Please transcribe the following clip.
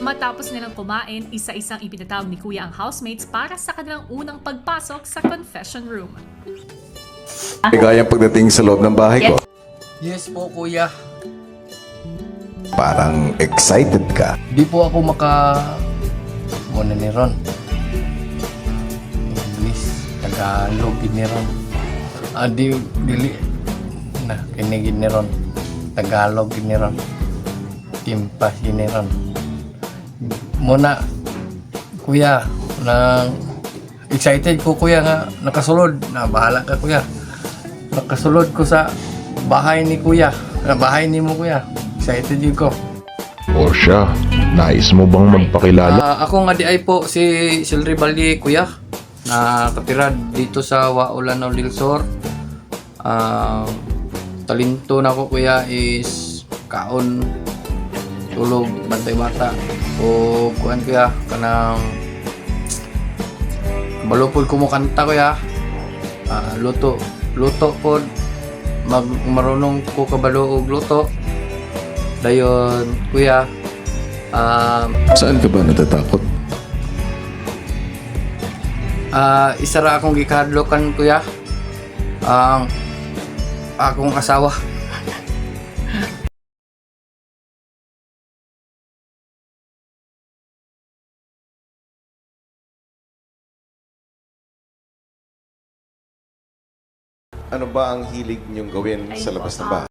Matapos nilang kumain, isa-isang ipinatawag ni Kuya ang housemates para sa kanilang unang pagpasok sa confession room. Ligayang pagdating sa loob ng bahay ko. Yes po, kuya. Parang excited ka. Di po ako muna ni Ron. English, Tagalog, ni Ron. Dili na, kinigin ni Ron. Tagalog, ni Ron. Timpas, ni Ron. Muna, kuya, excited ko, kuya, nga nakasulod. Bahala ka, kuya. Nakasulod ko sa bahay ni kuya. Bahay ni mo, kuya. Excited yun ko. O siya, nais mo bang magpakilala? Ako nga di ay po si Silri Baldi, kuya. Nakatira dito sa Waulano del Sur. Talinto na ko, kuya, is kaon, tulog, bantay bata. O kuan, kuya, kanang balupod ko mo kanta, kuya. Luto po. Marunong ko kabalo og luto. Dayon, kuya. Saan ka ba natatakot? Isa ra akong gikahadlokan, kuya. Ang akong asawa. Ano ba ang hilig niyong gawin sa labas ng bahay?